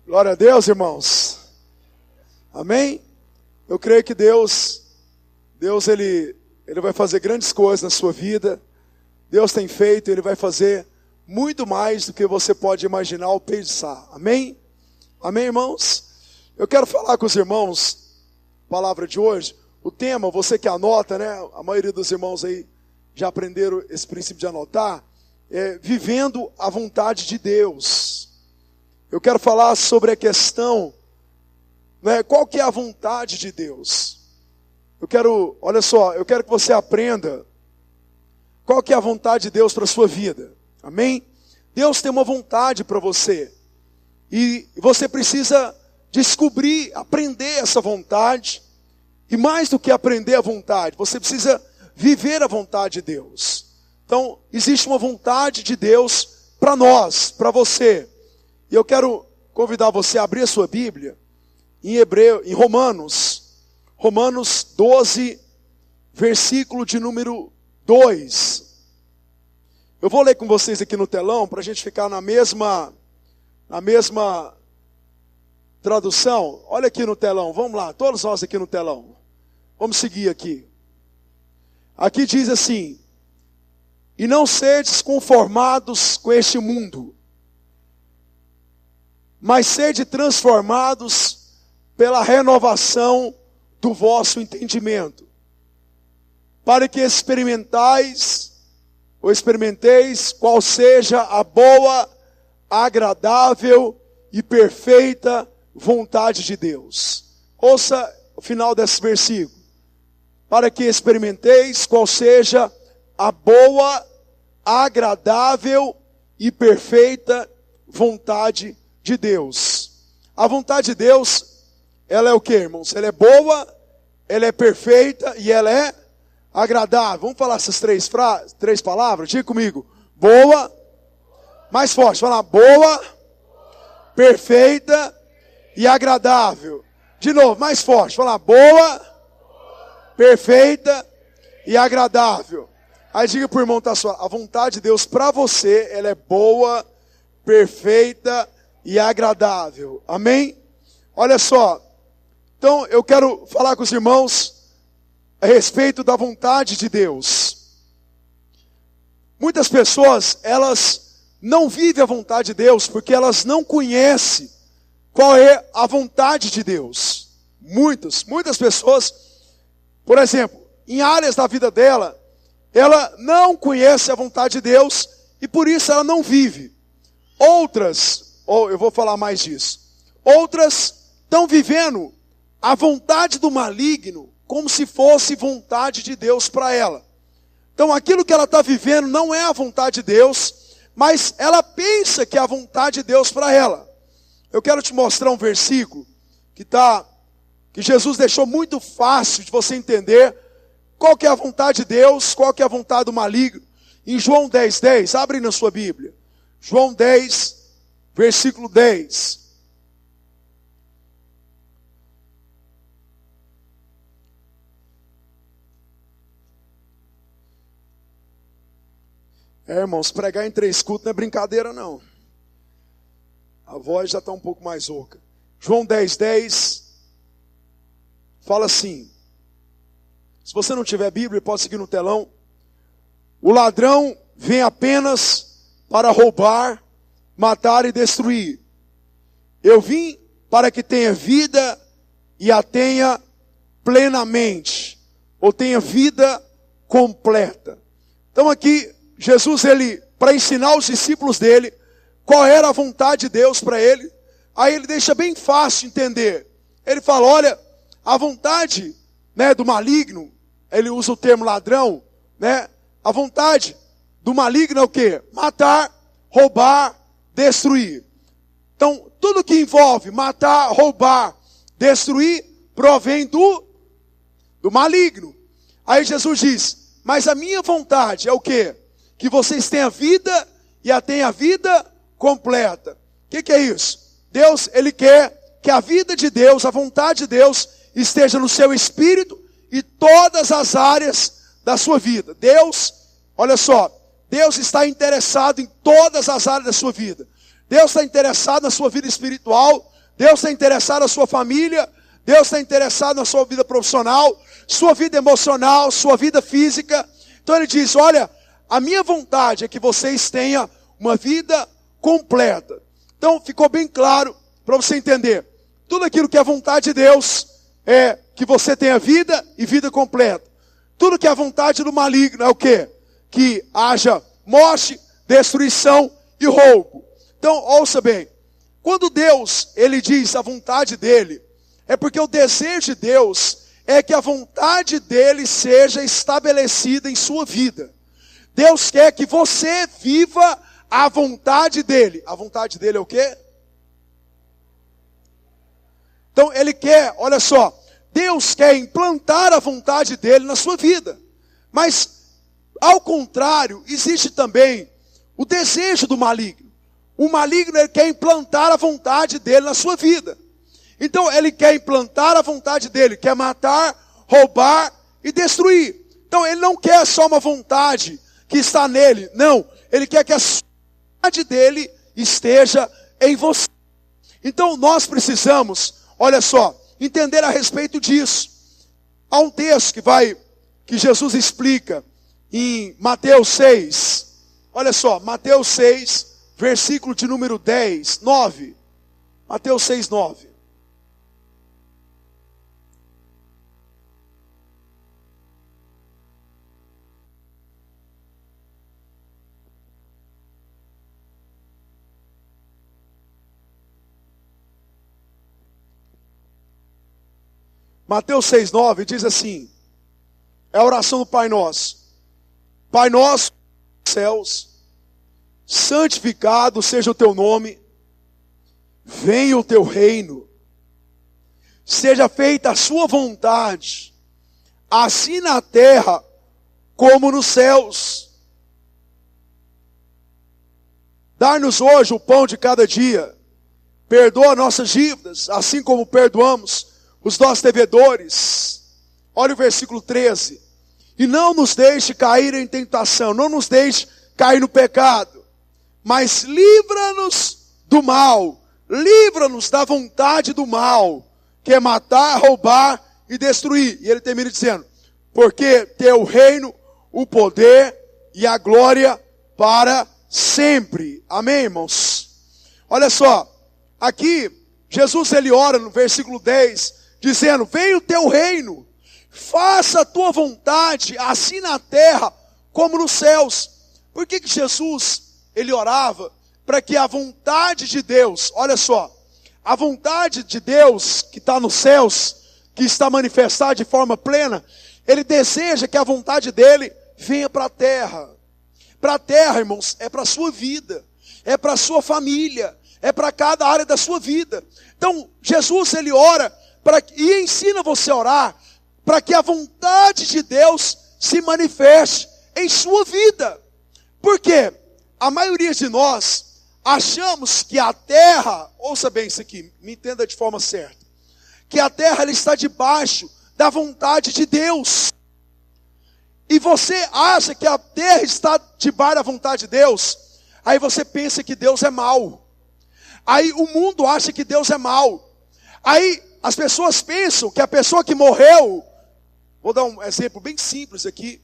Glória a Deus, irmãos. Amém? Eu creio que Deus ele vai fazer grandes coisas na sua vida. Deus tem feito, Ele vai fazer muito mais do que você pode imaginar ou pensar. Amém? Amém, irmãos? Eu quero falar com os irmãos, a palavra de hoje, o tema, você que anota, né? A maioria dos irmãos aí já aprenderam esse princípio de anotar, vivendo a vontade de Deus. Eu quero falar sobre a questão, né, qual que é a vontade de Deus. Olha só, eu quero que você aprenda qual que é a vontade de Deus para a sua vida. Amém? Deus tem uma vontade para você. E você precisa descobrir, aprender essa vontade. E mais do que aprender a vontade, você precisa viver a vontade de Deus. Então, existe uma vontade de Deus para nós, para você. E eu quero convidar você a abrir a sua Bíblia em Romanos 12, versículo de número 2. Eu vou ler com vocês aqui no telão, para a gente ficar na mesma tradução. Olha aqui no telão, vamos lá, todos nós aqui no telão. Vamos seguir aqui. Aqui diz assim: e não sedes conformados com este mundo, mas sede transformados pela renovação do vosso entendimento, para que experimenteis qual seja a boa, agradável e perfeita vontade de Deus. Ouça o final desse versículo. Para que experimenteis qual seja a boa, agradável e perfeita vontade de Deus. A vontade de Deus, ela é o que, irmãos? Ela é boa, ela é perfeita e ela é agradável. Vamos falar essas três palavras? Diga comigo. Boa, mais forte, fala boa, perfeita e agradável. De novo, mais forte, fala boa, perfeita e agradável. Aí diga para o irmão, a vontade de Deus para você, ela é boa, perfeita e agradável. Amém? Olha só. Então eu quero falar com os irmãos a respeito da vontade de Deus. Muitas pessoas, elas não vivem a vontade de Deus porque elas não conhecem qual é a vontade de Deus. Muitas pessoas, por exemplo, em áreas da vida dela, ela não conhece a vontade de Deus e por isso ela não vive. Outras, eu vou falar mais disso, outras estão vivendo a vontade do maligno como se fosse vontade de Deus para ela. Então aquilo que ela está vivendo não é a vontade de Deus, mas ela pensa que é a vontade de Deus para ela. Eu quero te mostrar um versículo que Jesus deixou muito fácil de você entender qual que é a vontade de Deus, qual que é a vontade do maligno. Em João 10:10, abre na sua Bíblia. João 10, versículo 10. Irmãos, pregar em 3 cultos não é brincadeira não. A voz já está um pouco mais rouca. João 10:10 fala assim. Se você não tiver Bíblia, pode seguir no telão. O ladrão vem apenas para roubar, matar e destruir. Eu vim para que tenha vida e a tenha plenamente, ou tenha vida completa. Então aqui, Jesus, para ensinar os discípulos dele, qual era a vontade de Deus para ele, aí ele deixa bem fácil entender. Ele fala, olha, a vontade, né, do maligno, ele usa o termo ladrão, né? A vontade do maligno é o quê? Matar, roubar, destruir. Então, tudo que envolve matar, roubar, destruir, provém do maligno. Aí Jesus diz, mas a minha vontade é o quê? Que vocês tenham vida e a tenham vida completa. O que é isso? Deus, Ele quer que a vida de Deus, a vontade de Deus, esteja no seu espírito e todas as áreas da sua vida. Deus, olha só, Deus está interessado em todas as áreas da sua vida. Deus está interessado na sua vida espiritual, Deus está interessado na sua família, Deus está interessado na sua vida profissional, sua vida emocional, sua vida física. Então ele diz, olha, a minha vontade é que vocês tenham uma vida completa. Então ficou bem claro para você entender. Tudo aquilo que é vontade de Deus é que você tenha vida e vida completa. Tudo que é vontade do maligno é o quê? Que haja morte, destruição e roubo. Então ouça bem. Quando Deus, ele diz a vontade dele, é porque o desejo de Deus é que a vontade dele seja estabelecida em sua vida. Deus quer que você viva a vontade dele. A vontade dele é o quê? Então ele quer, olha só, Deus quer implantar a vontade dele na sua vida. Mas, ao contrário, existe também o desejo do maligno. O maligno, ele quer implantar a vontade dele na sua vida. Então ele quer implantar a vontade dele, quer matar, roubar e destruir. Então ele não quer só uma vontade que está nele, não. Ele quer que a vontade dele esteja em você. Então nós precisamos, olha só, entender a respeito disso. Há um texto que Jesus explica em Mateus 6. Olha só, Mateus 6, versículo de número 10, 9. Mateus 6, 9. Mateus 6,9 diz assim, é a oração do Pai Nosso. Pai Nosso dos céus, santificado seja o teu nome, venha o teu reino, seja feita a sua vontade, assim na terra como nos céus. Dá-nos hoje o pão de cada dia, perdoa nossas dívidas, assim como perdoamos os nossos devedores. Olha o versículo 13. E não nos deixe cair em tentação, não nos deixe cair no pecado, mas livra-nos do mal, livra-nos da vontade do mal, que é matar, roubar e destruir. E ele termina dizendo, porque teu reino, o poder e a glória para sempre. Amém, irmãos? Olha só, aqui Jesus ele ora no versículo 10, dizendo, venha o teu reino, faça a tua vontade, assim na terra como nos céus. Por que Jesus, ele orava para que a vontade de Deus, olha só, a vontade de Deus que está nos céus, que está manifestada de forma plena, ele deseja que a vontade dele venha para a terra. Para a terra, irmãos, é para a sua vida, é para a sua família, é para cada área da sua vida. Então, Jesus, ele ora e ensina você a orar para que a vontade de Deus se manifeste em sua vida. Por quê? A maioria de nós achamos que a terra, ouça bem isso aqui, me entenda de forma certa, que a terra ela está debaixo da vontade de Deus. E você acha que a terra está debaixo da vontade de Deus, aí você pensa que Deus é mau. Aí o mundo acha que Deus é mau. Aí as pessoas pensam que a pessoa que morreu, vou dar um exemplo bem simples aqui,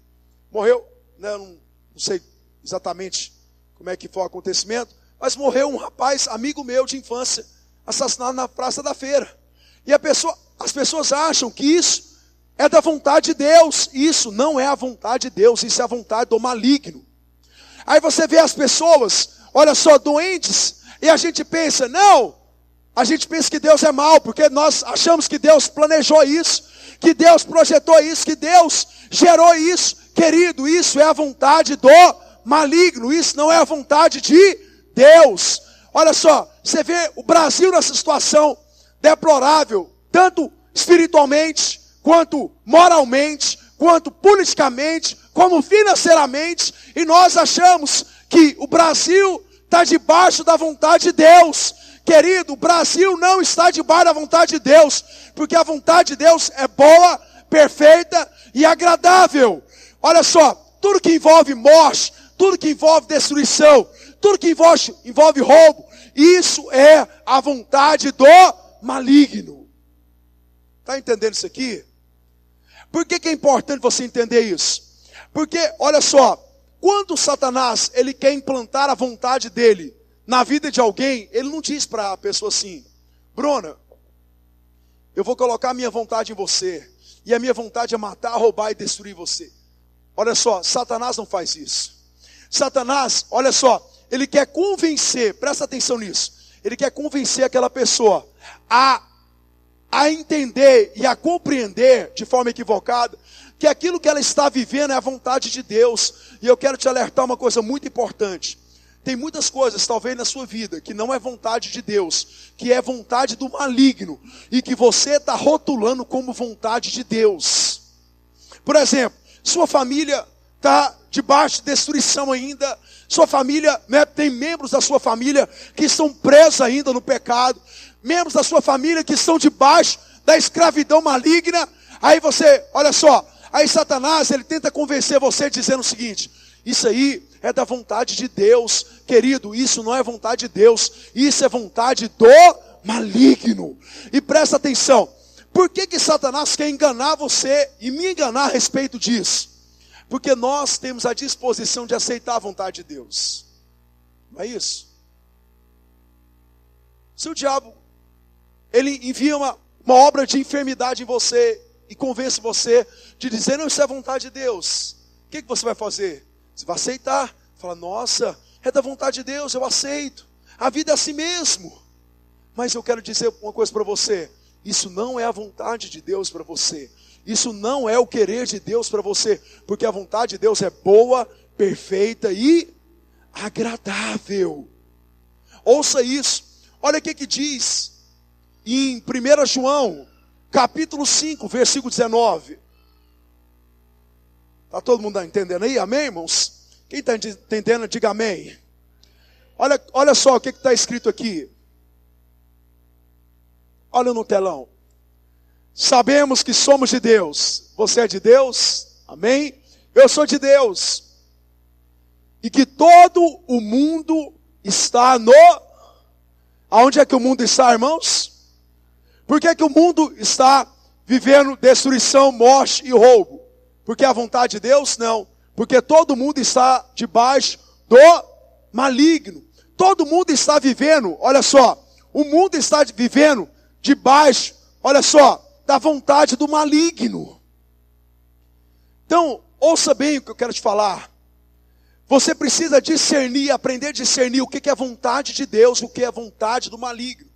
morreu, né, não sei exatamente como é que foi o acontecimento, mas morreu um rapaz, amigo meu de infância, assassinado na Praça da Feira. E as pessoas acham que isso é da vontade de Deus. Isso não é a vontade de Deus, isso é a vontade do maligno. Aí você vê as pessoas, olha só, doentes, e a gente pensa, não, a gente pensa que Deus é mau, porque nós achamos que Deus planejou isso, que Deus projetou isso, que Deus gerou isso. Querido, isso é a vontade do maligno, isso não é a vontade de Deus. Olha só, você vê o Brasil nessa situação deplorável, tanto espiritualmente, quanto moralmente, quanto politicamente, como financeiramente, e nós achamos que o Brasil está debaixo da vontade de Deus. Querido, o Brasil não está debaixo da vontade de Deus, porque a vontade de Deus é boa, perfeita e agradável. Olha só, tudo que envolve morte, tudo que envolve destruição, tudo que envolve roubo, isso é a vontade do maligno. Está entendendo isso aqui? Por que é importante você entender isso? Porque, olha só, quando Satanás ele quer implantar a vontade dele na vida de alguém, ele não diz para a pessoa assim: Bruna, eu vou colocar a minha vontade em você, e a minha vontade é matar, roubar e destruir você. Olha só, Satanás não faz isso. Satanás, olha só, ele quer convencer, presta atenção nisso, ele quer convencer aquela pessoa a entender e a compreender de forma equivocada que aquilo que ela está vivendo é a vontade de Deus. E eu quero te alertar uma coisa muito importante. Tem muitas coisas, talvez na sua vida, que não é vontade de Deus, que é vontade do maligno, e que você está rotulando como vontade de Deus. Por exemplo, sua família está debaixo de destruição ainda, sua família, né, tem membros da sua família que estão presos ainda no pecado, membros da sua família que estão debaixo da escravidão maligna. Aí você, olha só, aí Satanás, ele tenta convencer você dizendo o seguinte: isso aí é da vontade de Deus. Querido, isso não é vontade de Deus, isso é vontade do maligno. E presta atenção, por que Satanás quer enganar você e me enganar a respeito disso? Porque nós temos a disposição de aceitar a vontade de Deus. Não é isso? Se o diabo ele envia uma obra de enfermidade em você e convence você de dizer: não, isso é vontade de Deus, o que você vai fazer? Você vai aceitar, fala: nossa, é da vontade de Deus, eu aceito, a vida é assim mesmo. Mas eu quero dizer uma coisa para você: isso não é a vontade de Deus para você, isso não é o querer de Deus para você, porque a vontade de Deus é boa, perfeita e agradável. Ouça isso, olha o que diz em 1 João, capítulo 5, versículo 19. Está todo mundo entendendo aí? Amém, irmãos? Quem está entendendo, diga amém. Olha só o que está escrito aqui. Olha no telão. Sabemos que somos de Deus. Você é de Deus? Amém? Eu sou de Deus. E que todo o mundo está no... Aonde é que o mundo está, irmãos? Por que o mundo está vivendo destruição, morte e roubo? Porque é a vontade de Deus? Não. Porque todo mundo está debaixo do maligno. Todo mundo está vivendo, olha só, o mundo está vivendo debaixo, olha só, da vontade do maligno. Então, ouça bem o que eu quero te falar. Você precisa discernir, aprender a discernir o que é vontade de Deus e o que é vontade do maligno.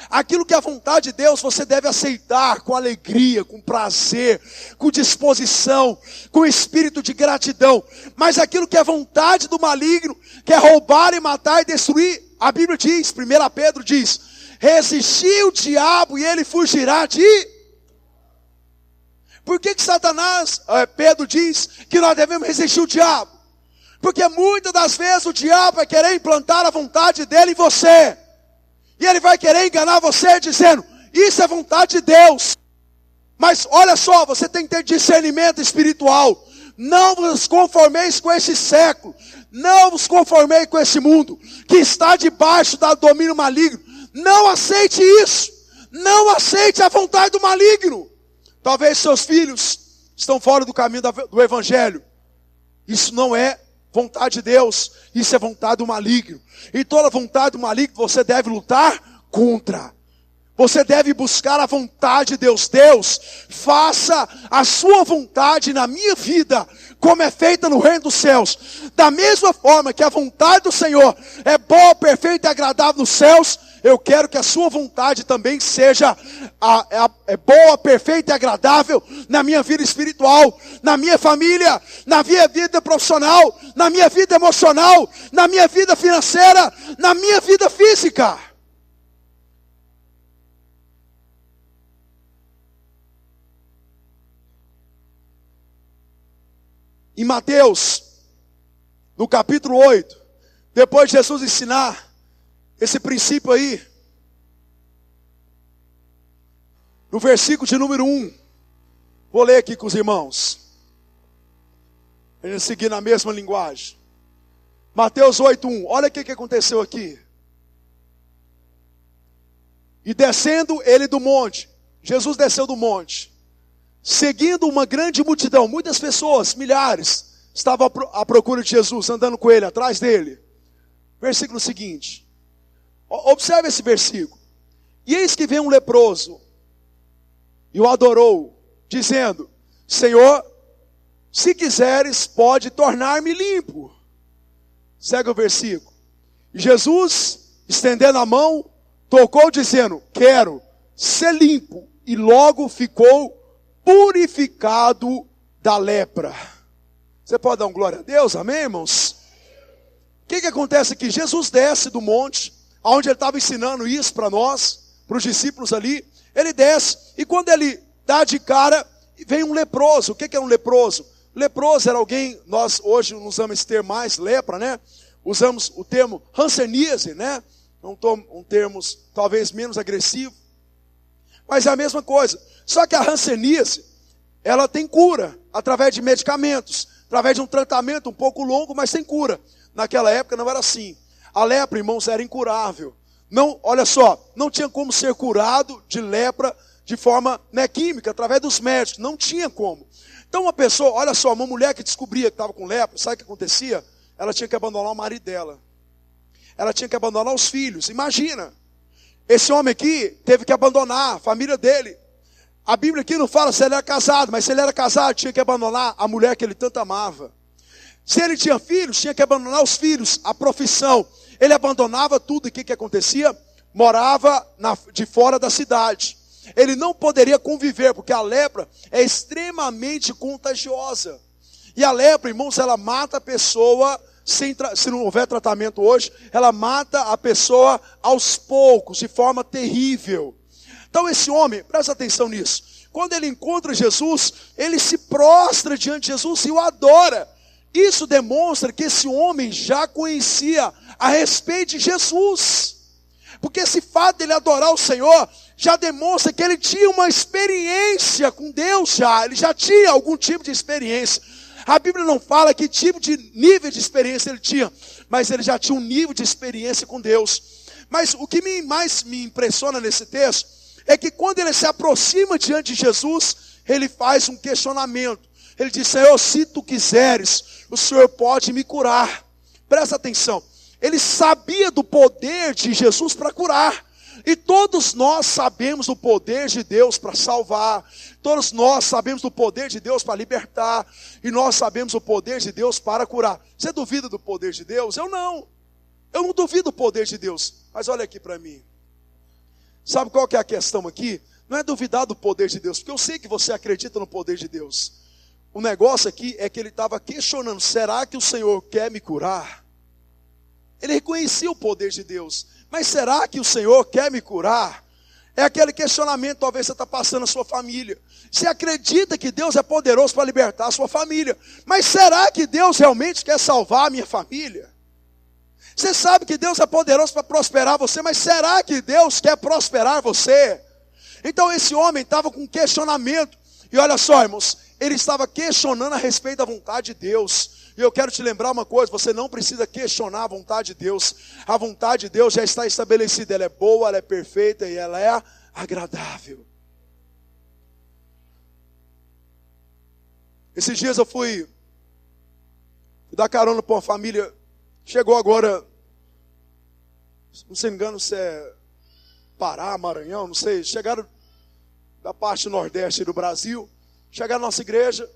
Aquilo que é a vontade de Deus, você deve aceitar com alegria, com prazer, com disposição, com espírito de gratidão. Mas aquilo que é vontade do maligno, que é roubar e matar e destruir, a Bíblia diz, 1 Pedro diz: resistir o diabo e ele fugirá de... Por que Pedro diz que nós devemos resistir o diabo? Porque muitas das vezes o diabo vai querer implantar a vontade dele em você. E ele vai querer enganar você dizendo: isso é vontade de Deus. Mas olha só, você tem que ter discernimento espiritual. Não vos conformeis com esse século. Não vos conformeis com esse mundo que está debaixo do domínio maligno. Não aceite isso. Não aceite a vontade do maligno. Talvez seus filhos estão fora do caminho do evangelho. Isso não é vontade de Deus, isso é vontade do maligno. E toda vontade do maligno você deve lutar contra. Você deve buscar a vontade de Deus. Deus, faça a sua vontade na minha vida, como é feita no reino dos céus. Da mesma forma que a vontade do Senhor é boa, perfeita e agradável nos céus, eu quero que a sua vontade também seja boa, perfeita e agradável na minha vida espiritual, na minha família, na minha vida profissional, na minha vida emocional, na minha vida financeira, na minha vida física. Em Mateus, no capítulo 8, depois de Jesus ensinar esse princípio aí, no versículo de número 1, vou ler aqui com os irmãos, a gente seguir na mesma linguagem. Mateus 8:1, olha o que aconteceu aqui. E descendo ele do monte, Jesus desceu do monte, seguindo uma grande multidão, muitas pessoas, milhares, estavam à procura de Jesus, andando com ele, atrás dele. Versículo seguinte, observe esse versículo. E eis que vem um leproso, e o adorou, dizendo: Senhor, se quiseres, pode tornar-me limpo. Segue o versículo. E Jesus, estendendo a mão, tocou, dizendo: quero ser limpo. E logo ficou purificado da lepra. Você pode dar um glória a Deus, amém, irmãos? O que acontece aqui? Jesus desce do monte, onde ele estava ensinando isso para nós, para os discípulos ali. Ele desce, e quando ele dá de cara, vem um leproso. O que é um leproso? Leproso era alguém, nós hoje não usamos esse termo mais, lepra, né? Usamos o termo hanseníase, né? Um termo talvez menos agressivo, mas é a mesma coisa. Só que a hanseníase, ela tem cura, através de medicamentos, através de um tratamento um pouco longo, mas tem cura. Naquela época não era assim. A lepra, irmãos, era incurável. Não, olha só, não tinha como ser curado de lepra de forma química, através dos médicos, não tinha como. Então uma pessoa, olha só, uma mulher que descobria que estava com lepra, sabe o que acontecia? Ela tinha que abandonar o marido dela. Ela tinha que abandonar os filhos. Imagina, esse homem aqui teve que abandonar a família dele. A Bíblia aqui não fala se ele era casado, mas se ele era casado, tinha que abandonar a mulher que ele tanto amava. Se ele tinha filhos, tinha que abandonar os filhos, a profissão. Ele abandonava tudo, e o que acontecia? Morava de fora da cidade. Ele não poderia conviver, porque a lepra é extremamente contagiosa. E a lepra, irmãos, ela mata a pessoa, se não houver tratamento hoje, ela mata a pessoa aos poucos, de forma terrível. Então esse homem, presta atenção nisso, quando ele encontra Jesus, ele se prostra diante de Jesus e o adora. Isso demonstra que esse homem já conhecia a respeito de Jesus. Porque esse fato dele adorar o Senhor já demonstra que ele tinha uma experiência com Deus já. Ele já tinha algum tipo de experiência. A Bíblia não fala que tipo de nível de experiência ele tinha, mas ele já tinha um nível de experiência com Deus. Mas o que mais me impressiona nesse texto é que quando ele se aproxima diante de Jesus, ele faz um questionamento. Ele diz: Senhor, se tu quiseres, o Senhor pode me curar. Presta atenção. Ele sabia do poder de Jesus para curar. E todos nós sabemos do poder de Deus para salvar. Todos nós sabemos do poder de Deus para libertar. E nós sabemos o poder de Deus para curar. Você duvida do poder de Deus? Eu não. Eu não duvido do poder de Deus. Mas olha aqui para mim. Sabe qual que é a questão aqui? Não é duvidar do poder de Deus, porque eu sei que você acredita no poder de Deus. O negócio aqui é que ele estava questionando: será que o Senhor quer me curar? Ele reconhecia o poder de Deus, mas será que o Senhor quer me curar? É aquele questionamento, talvez você está passando na sua família. Você acredita que Deus é poderoso para libertar a sua família, mas será que Deus realmente quer salvar a minha família? Você sabe que Deus é poderoso para prosperar você, mas será que Deus quer prosperar você? Então esse homem estava com um questionamento. E olha só, irmãos, ele estava questionando a respeito da vontade de Deus. E eu quero te lembrar uma coisa: você não precisa questionar a vontade de Deus. A vontade de Deus já está estabelecida. Ela é boa, ela é perfeita e ela é agradável. Esses dias eu fui dar carona para uma família. Chegou agora, não se engano se é Pará, Maranhão, não sei. Chegaram da parte nordeste do Brasil. Chegaram na nossa igreja.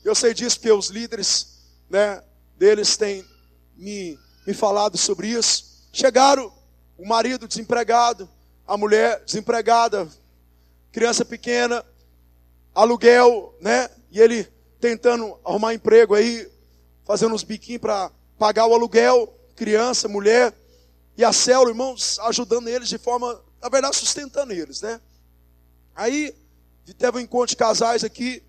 Eu sei disso porque os líderes, deles têm me falado sobre isso. Chegaram, o marido desempregado, a mulher desempregada, criança pequena, aluguel, e ele tentando arrumar emprego aí, fazendo uns biquinhos para pagar o aluguel, criança, mulher, e a célula, irmãos, ajudando eles de forma, na verdade, sustentando eles, Aí, teve um encontro de casais aqui,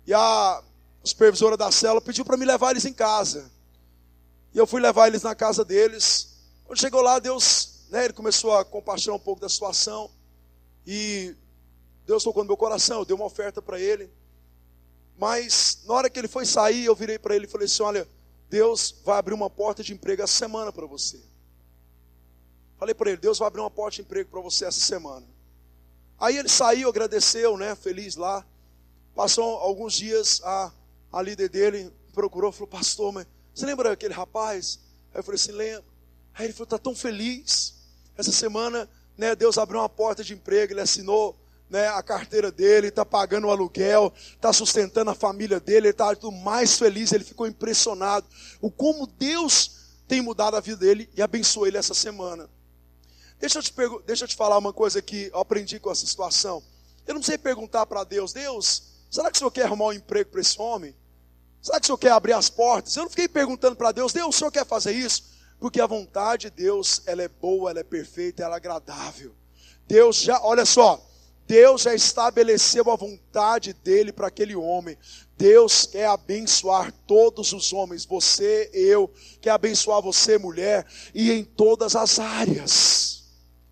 e a supervisora da célula pediu para me levar eles em casa. E eu fui levar eles na casa deles. Quando chegou lá, Deus, ele começou a compartilhar um pouco da situação, e Deus tocou no meu coração, eu dei uma oferta para ele. Mas, na hora que ele foi sair, eu virei para ele e falei assim: olha, Deus vai abrir uma porta de emprego essa semana para você. Falei para ele, Deus vai abrir uma porta de emprego para você essa semana. Aí ele saiu, agradeceu, né, feliz lá. Passou alguns dias, a líder dele procurou, falou, pastor, mas você lembra daquele rapaz? Aí eu falei assim, lembro. Aí ele falou, está tão feliz. Essa semana, né, Deus abriu uma porta de emprego, ele assinou, né, a carteira dele, está pagando o aluguel, está sustentando a família dele, ele está mais feliz, ele ficou impressionado. O como Deus tem mudado a vida dele e abençoou ele essa semana. Deixa eu te falar uma coisa que eu aprendi com essa situação. Eu não sei perguntar para Deus, Deus, será que o Senhor quer arrumar um emprego para esse homem? Será que o Senhor quer abrir as portas? Eu não fiquei perguntando para Deus, Deus, o Senhor quer fazer isso? Porque a vontade de Deus, ela é boa, ela é perfeita, ela é agradável. Deus já, olha só, Deus já estabeleceu a vontade dele para aquele homem. Deus quer abençoar todos os homens, você, eu, quer abençoar você, mulher, e em todas as áreas.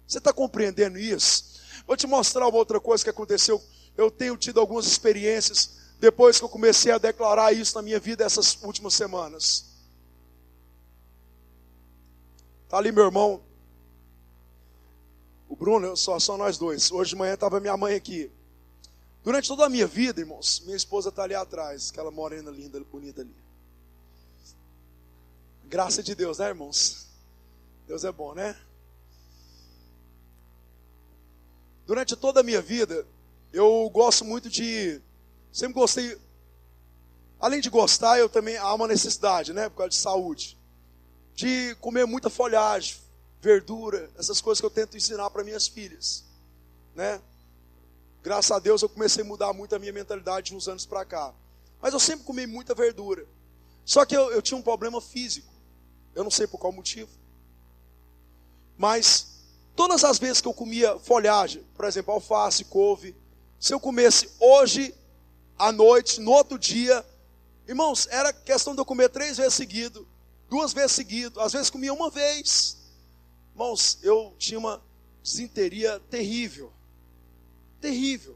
Você está compreendendo isso? Vou te mostrar uma outra coisa que aconteceu. Eu tenho tido algumas experiências depois que eu comecei a declarar isso na minha vida essas últimas semanas. Está ali meu irmão, o Bruno, só nós dois. Hoje de manhã estava minha mãe aqui. Durante toda a minha vida, irmãos, minha esposa está ali atrás, aquela morena linda, bonita ali. Graça de Deus, né, irmãos? Deus é bom, né? Durante toda a minha vida, eu gosto muito de... Sempre gostei... Além de gostar, eu também há uma necessidade, né? Por causa de saúde. De comer muita folhagem, verdura, essas coisas que eu tento ensinar para minhas filhas, né? Graças a Deus eu comecei a mudar muito a minha mentalidade de uns anos para cá. Mas eu sempre comi muita verdura. Só que eu tinha um problema físico. Eu não sei por qual motivo. Mas todas as vezes que eu comia folhagem, por exemplo, alface, couve, se eu comesse hoje, à noite, no outro dia, irmãos, era questão de eu comer 3 vezes seguido, 2 vezes seguido, às vezes comia uma vez. Irmãos, eu tinha uma desinteria terrível. Terrível.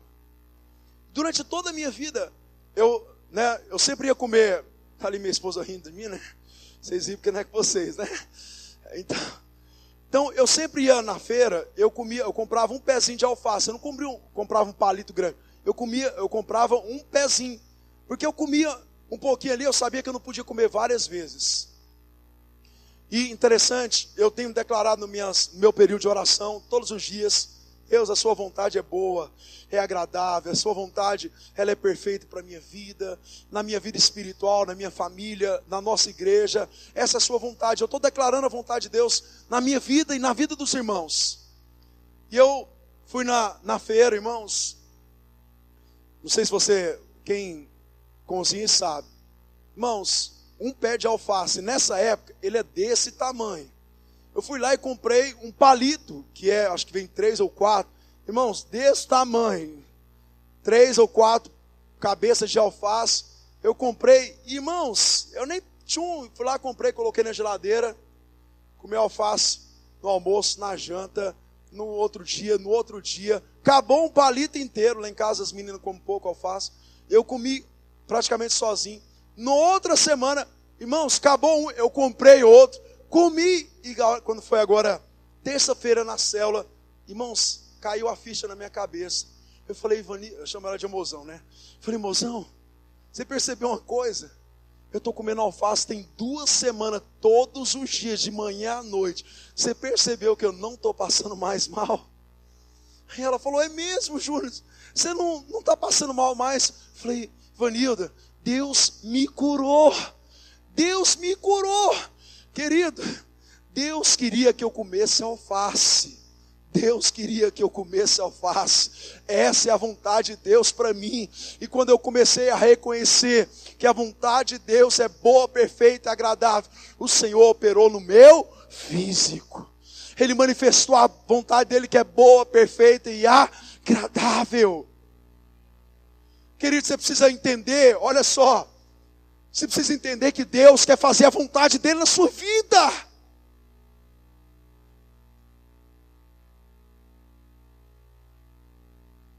Durante toda a minha vida, eu sempre ia comer. Está ali minha esposa rindo de mim, né? Vocês viram porque não é com vocês, né? Então, eu sempre ia na feira, eu comprava um pezinho de alface. Eu não comprava um palito grande. Eu comprava um pezinho. Porque eu comia um pouquinho ali, eu sabia que eu não podia comer várias vezes. E interessante, eu tenho declarado no meu período de oração, todos os dias, Deus, a sua vontade é boa, é agradável, a sua vontade, ela é perfeita para a minha vida, na minha vida espiritual, na minha família, na nossa igreja. Essa é a sua vontade. Eu estou declarando a vontade de Deus na minha vida e na vida dos irmãos. E eu fui na feira, irmãos. Não sei se você, quem cozinha sabe. Irmãos, um pé de alface, nessa época, ele é desse tamanho. Eu fui lá e comprei um palito, que acho que vem 3 ou 4. Irmãos, desse tamanho. 3 ou 4 cabeças de alface. Eu comprei. Irmãos, eu nem tinha fui lá, comprei, coloquei na geladeira. Comi alface no almoço, na janta, no outro dia. Acabou um palito inteiro. Lá em casa as meninas comem pouco alface. Eu comi praticamente sozinho. Na outra semana, irmãos, acabou um, eu comprei outro. Comi, e quando foi agora, terça-feira na célula, irmãos, caiu a ficha na minha cabeça. Eu falei, Ivani, eu chamo ela de mozão, né? Eu falei, mozão, você percebeu uma coisa? Eu estou comendo alface tem 2 semanas, todos os dias, de manhã à noite. Você percebeu que eu não estou passando mais mal? Aí ela falou, é mesmo, Júnior? Você não está passando mal mais? Eu falei, Ivanilda, Deus me curou. Deus me curou. Querido, Deus queria que eu comesse alface. Deus queria que eu comesse alface. Essa é a vontade de Deus para mim. E quando eu comecei a reconhecer que a vontade de Deus é boa, perfeita e agradável, o Senhor operou no meu físico. Ele manifestou a vontade dele que é boa, perfeita e agradável. Querido, você precisa entender, olha só. Você precisa entender que Deus quer fazer a vontade dele na sua vida.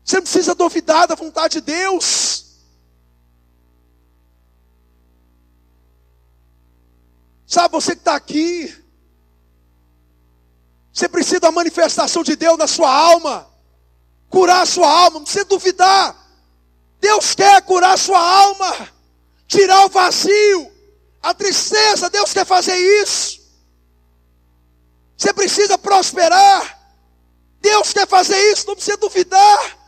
Você não precisa duvidar da vontade de Deus. Sabe, você que está aqui, Você precisa da manifestação de Deus na sua alma. Curar a sua alma, não precisa duvidar. Deus quer curar a sua alma. Tirar o vazio, a tristeza, Deus quer fazer isso. Você precisa prosperar. Deus quer fazer isso, não precisa duvidar.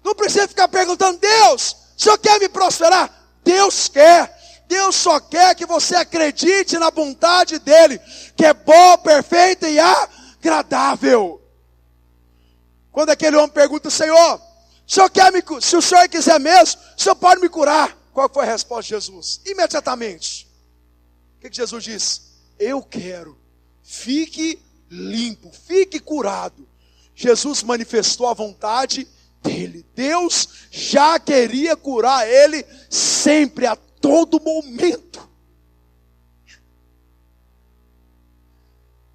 Não precisa ficar perguntando, Deus, o Senhor quer me prosperar? Deus quer. Deus só quer que você acredite na vontade dEle, que é boa, perfeita e agradável. Quando aquele homem pergunta, Senhor, se o Senhor quiser mesmo, o Senhor pode me curar? Qual foi a resposta de Jesus? Imediatamente. O que Jesus disse? Eu quero. Fique limpo, fique curado. Jesus manifestou a vontade dele. Deus já queria curar ele sempre, a todo momento.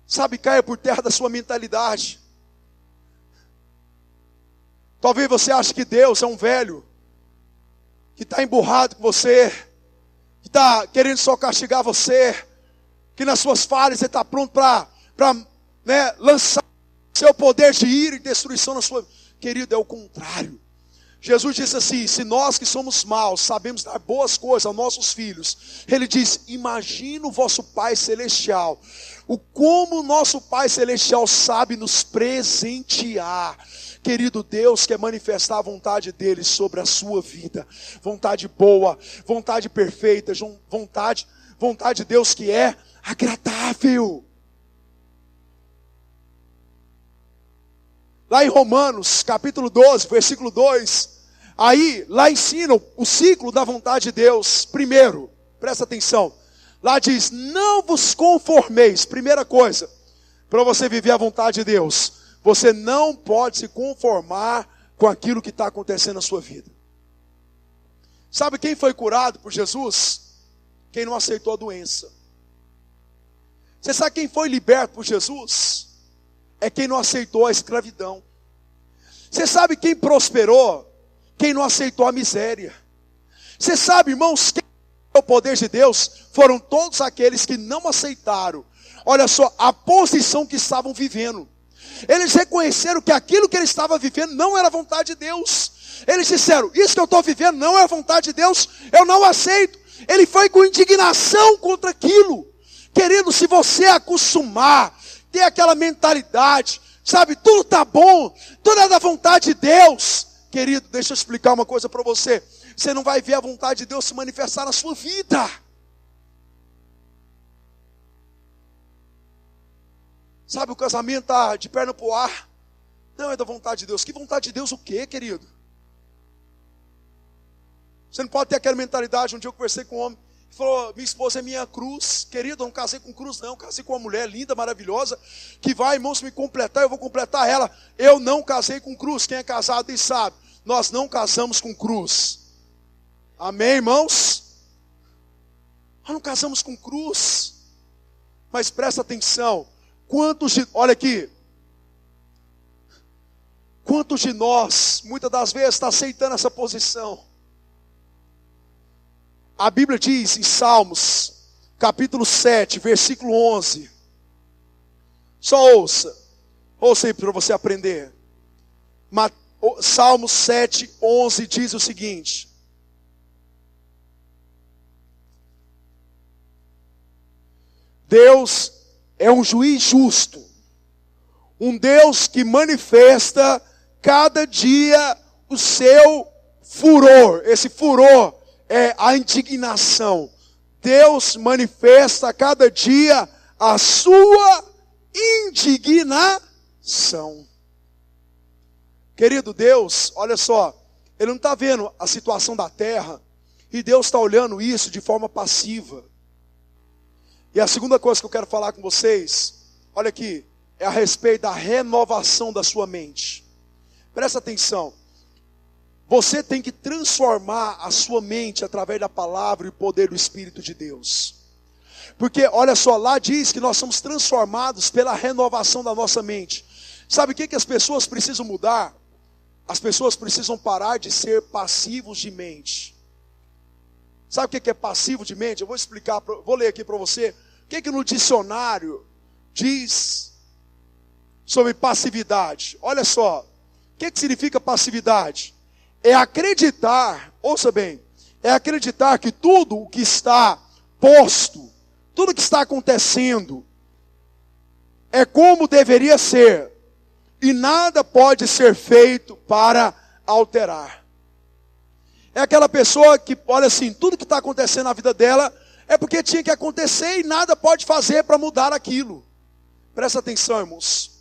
Sabe, caia por terra da sua mentalidade. Talvez você ache que Deus é um velho que está emburrado com você, que está querendo só castigar você, que nas suas falhas você está pronto para lançar seu poder de ira e destruição na sua... Querido, é o contrário. Jesus disse assim, se nós que somos maus sabemos dar boas coisas aos nossos filhos, Ele diz, imagina o vosso Pai Celestial, o como o nosso Pai Celestial sabe nos presentear. Querido, Deus quer manifestar a vontade dEle sobre a sua vida, vontade boa, vontade perfeita, vontade de Deus que é agradável. Lá em Romanos, capítulo 12, versículo 2, aí, lá ensina o ciclo da vontade de Deus. Primeiro, presta atenção, lá diz, não vos conformeis. Primeira coisa, para você viver a vontade de Deus, você não pode se conformar com aquilo que está acontecendo na sua vida. Sabe quem foi curado por Jesus? Quem não aceitou a doença. Você sabe quem foi liberto por Jesus? É quem não aceitou a escravidão. Você sabe quem prosperou? Quem não aceitou a miséria. Você sabe, irmãos, quem o poder de Deus foram todos aqueles que não aceitaram, olha só, a posição que estavam vivendo. Eles reconheceram que aquilo que eles estavam vivendo não era vontade de Deus. Eles disseram, isso que eu estou vivendo não é vontade de Deus, eu não aceito. Ele foi com indignação contra aquilo. Querido, se você acostumar, ter aquela mentalidade, sabe, tudo está bom, tudo é da vontade de Deus. Querido, deixa eu explicar uma coisa para você. Você não vai ver a vontade de Deus se manifestar na sua vida. Sabe, o casamento está de perna para o ar. Não é da vontade de Deus. Que vontade de Deus o quê, querido? Você não pode ter aquela mentalidade. Um dia eu conversei com um homem, ele falou, minha esposa é minha cruz. Querido, eu não casei com cruz não, casei com uma mulher linda, maravilhosa, que vai, irmãos, me completar, eu vou completar ela. Eu não casei com cruz. Quem é casado e sabe, nós não casamos com cruz. Amém, irmãos? Nós não casamos com cruz. Mas presta atenção, olha aqui, quantos de nós, muitas das vezes, está aceitando essa posição? A Bíblia diz em Salmos, capítulo 7, versículo 11. Só ouça aí para você aprender. Salmos 7, 11 diz o seguinte. Deus é um juiz justo, um Deus que manifesta cada dia o seu furor. Esse furor é a indignação. Deus manifesta cada dia a sua indignação. Querido, Deus, olha só, Ele não está vendo a situação da terra, e Deus está olhando isso de forma passiva. E a segunda coisa que eu quero falar com vocês, olha aqui, é a respeito da renovação da sua mente. Presta atenção. Você tem que transformar a sua mente através da palavra e o poder do Espírito de Deus. Porque, olha só, lá diz que nós somos transformados pela renovação da nossa mente. Sabe o que as pessoas precisam mudar? As pessoas precisam parar de ser passivos de mente. Sabe o que é passivo de mente? Eu vou explicar, vou ler aqui para você. O que no dicionário diz sobre passividade. Olha só, o que significa passividade? É acreditar, ouça bem, é acreditar que tudo o que está posto, tudo o que está acontecendo, é como deveria ser, e nada pode ser feito para alterar. É aquela pessoa que, olha assim, tudo que está acontecendo na vida dela é porque tinha que acontecer e nada pode fazer para mudar aquilo. Presta atenção, irmãos.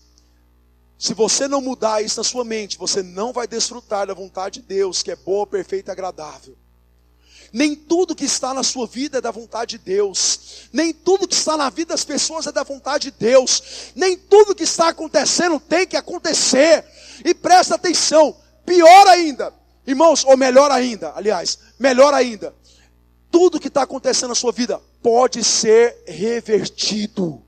Se você não mudar isso na sua mente, você não vai desfrutar da vontade de Deus, que é boa, perfeita e agradável. Nem tudo que está na sua vida é da vontade de Deus. Nem tudo que está na vida das pessoas é da vontade de Deus. Nem tudo que está acontecendo tem que acontecer. E presta atenção, pior ainda, irmãos, ou melhor ainda, aliás, melhor ainda, tudo que está acontecendo na sua vida pode ser revertido.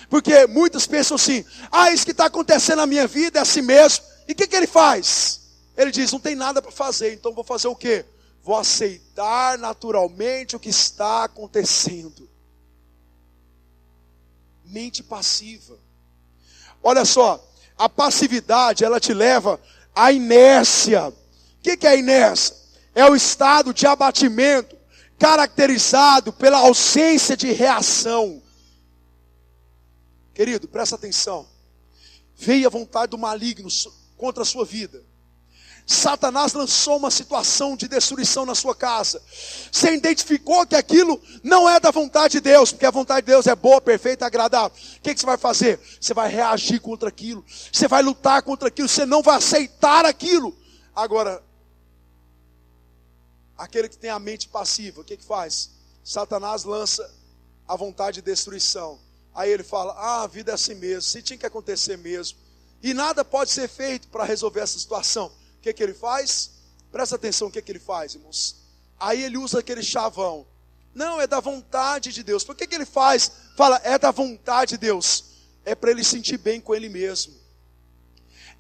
Porque muitos pensam assim, isso que está acontecendo na minha vida é assim mesmo. E o que ele faz? Ele diz, não tem nada para fazer, então vou fazer o quê? Vou aceitar naturalmente o que está acontecendo. Mente passiva. Olha só, a passividade, ela te leva à inércia. O que é a inércia? É o estado de abatimento caracterizado pela ausência de reação. Querido, presta atenção. Veio a vontade do maligno contra a sua vida. Satanás lançou uma situação de destruição na sua casa. Você identificou que aquilo não é da vontade de Deus, porque a vontade de Deus é boa, perfeita, agradável. O que você vai fazer? Você vai reagir contra aquilo. Você vai lutar contra aquilo. Você não vai aceitar aquilo. Agora, aquele que tem a mente passiva, o que faz? Satanás lança a vontade de destruição. Aí ele fala, a vida é assim mesmo, se tinha que acontecer mesmo. E nada pode ser feito para resolver essa situação. O que ele faz? Presta atenção o que ele faz, irmãos. Aí ele usa aquele chavão. Não, é da vontade de Deus. Por que ele faz? Fala, é da vontade de Deus. É para ele sentir bem com ele mesmo.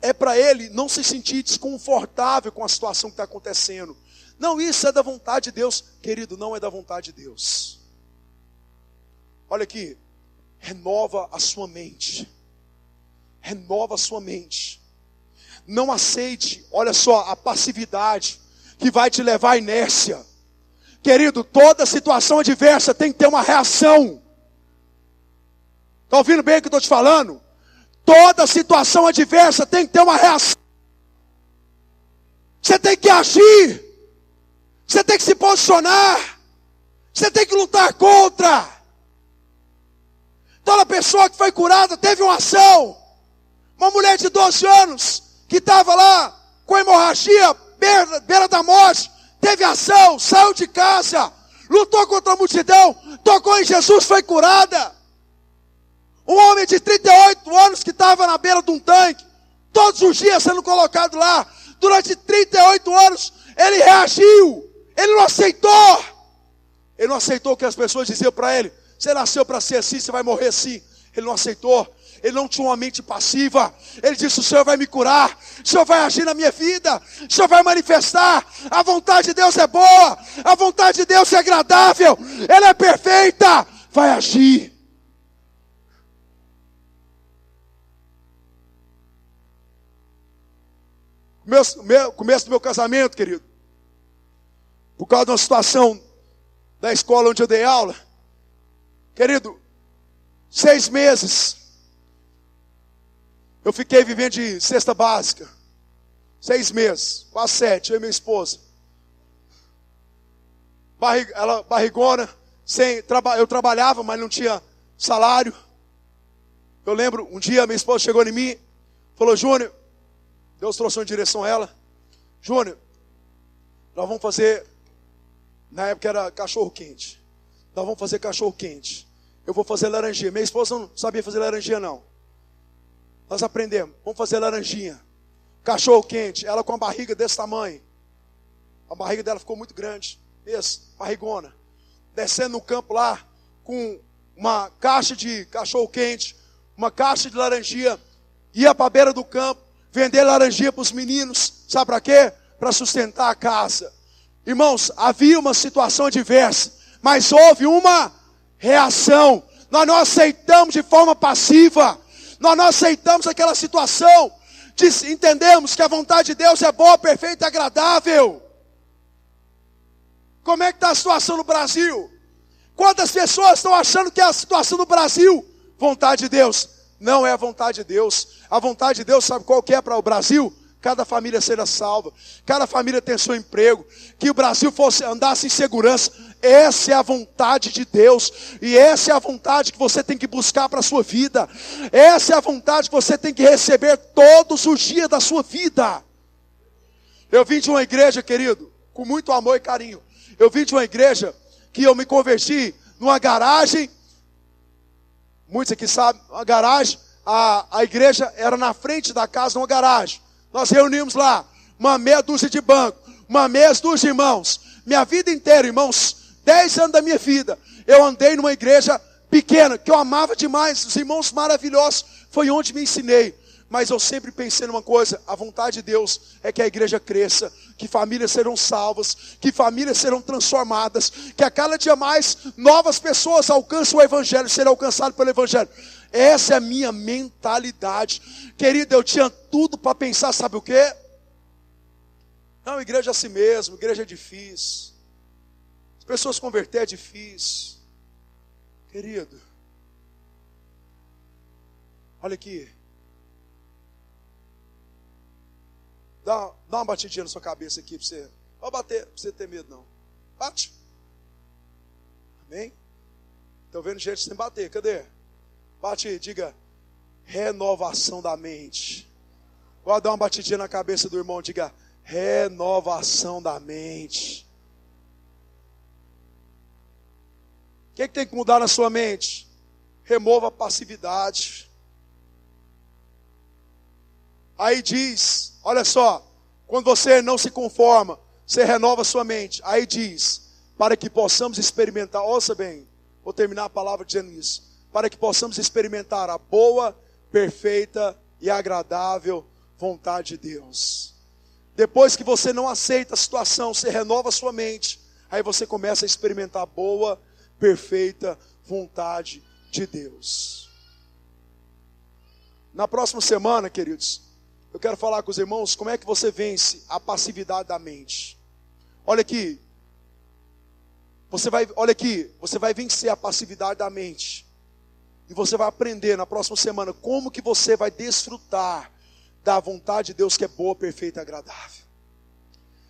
É para ele não se sentir desconfortável com a situação que está acontecendo. Não, isso é da vontade de Deus. Querido, não é da vontade de Deus. Olha aqui. Renova a sua mente. Renova a sua mente. Não aceite, olha só, a passividade que vai te levar à inércia. Querido, toda situação adversa tem que ter uma reação. Está ouvindo bem o que eu estou te falando? Toda situação adversa tem que ter uma reação. Você tem que agir. Você tem que se posicionar. Você tem que lutar contra. Toda pessoa que foi curada teve uma ação. Uma mulher de 12 anos que estava lá com hemorragia, beira da morte, teve ação, saiu de casa, lutou contra a multidão, tocou em Jesus, foi curada. Um homem de 38 anos que estava na beira de um tanque, todos os dias sendo colocado lá, durante 38 anos, ele reagiu, ele não aceitou. Ele não aceitou o que as pessoas diziam para ele. Você nasceu para ser assim, você vai morrer assim. Ele não aceitou. Ele não tinha uma mente passiva. Ele disse, o Senhor vai me curar. O Senhor vai agir na minha vida. O Senhor vai manifestar. A vontade de Deus é boa. A vontade de Deus é agradável. Ela é perfeita. Vai agir. Começo do meu casamento, querido. Por causa de uma situação da escola onde eu dei aula. Querido, 6 meses, eu fiquei vivendo de cesta básica. 6 meses, quase 7, eu e minha esposa. Ela barrigona, eu trabalhava, mas não tinha salário. Eu lembro, um dia minha esposa chegou em mim, falou, Júnior, Deus trouxe uma direção a ela. Júnior, nós vamos fazer, na época era cachorro quente. Nós vamos fazer cachorro quente. Eu vou fazer laranjinha. Minha esposa não sabia fazer laranjinha não. Nós aprendemos. Vamos fazer laranjinha. Cachorro quente. Ela com a barriga desse tamanho. A barriga dela ficou muito grande. Barrigona. Descendo no campo lá. Com uma caixa de cachorro quente. Uma caixa de laranjinha. Ia para a beira do campo. Vender laranjinha para os meninos. Sabe para quê? Para sustentar a casa. Irmãos, havia uma situação adversa. Mas houve uma reação. Nós não aceitamos de forma passiva. Nós não aceitamos aquela situação, entendemos que a vontade de Deus é boa, perfeita e agradável. Como é que está a situação no Brasil? Quantas pessoas estão achando que é a situação no Brasil? Vontade de Deus. Não é a vontade de Deus. A vontade de Deus, sabe qual que é para o Brasil? Cada família seja salva, cada família tenha seu emprego, que o Brasil andasse em segurança. Essa é a vontade de Deus, e essa é a vontade que você tem que buscar para a sua vida. Essa é a vontade que você tem que receber todos os dias da sua vida. Eu vim de uma igreja, querido, com muito amor e carinho. Eu vim de uma igreja que eu me converti numa garagem. Muitos aqui sabem, a garagem, a igreja era na frente da casa, numa garagem. Nós reunimos lá uma meia dúzia de banco, uma meia dúzia de irmãos. Minha vida inteira, irmãos, 10 anos da minha vida, eu andei numa igreja pequena, que eu amava demais, os irmãos maravilhosos, foi onde me ensinei. Mas eu sempre pensei numa coisa, a vontade de Deus é que a igreja cresça, que famílias serão salvas, que famílias serão transformadas, que a cada dia mais novas pessoas alcançam o evangelho, serão alcançadas pelo evangelho. Essa é a minha mentalidade. Querido, eu tinha tudo para pensar, sabe o quê? Não, igreja é assim mesmo, igreja é difícil. As pessoas converter é difícil. Querido, olha aqui. Dá uma batidinha na sua cabeça aqui para você. Não vai bater, para você ter medo não. Bate. Amém? Estou vendo gente sem bater, cadê? Bate aí, diga, renovação da mente. Vai dar uma batidinha na cabeça do irmão, diga, renovação da mente. O que tem que mudar na sua mente? Remova a passividade. Aí diz, olha só, quando você não se conforma, você renova a sua mente. Aí diz, para que possamos experimentar, ouça bem, vou terminar a palavra dizendo isso. Para que possamos experimentar a boa, perfeita e agradável vontade de Deus. Depois que você não aceita a situação, você renova a sua mente, aí você começa a experimentar a boa, perfeita vontade de Deus. Na próxima semana, queridos, eu quero falar com os irmãos como é que você vence a passividade da mente. Olha aqui, você vai vencer a passividade da mente. E você vai aprender na próxima semana como que você vai desfrutar da vontade de Deus que é boa, perfeita e agradável.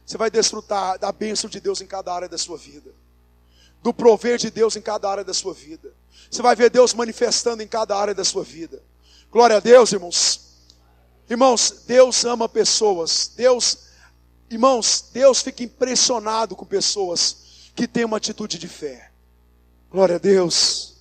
Você vai desfrutar da bênção de Deus em cada área da sua vida. Do prover de Deus em cada área da sua vida. Você vai ver Deus manifestando em cada área da sua vida. Glória a Deus, irmãos. Irmãos, Deus ama pessoas. Deus fica impressionado com pessoas que têm uma atitude de fé. Glória a Deus.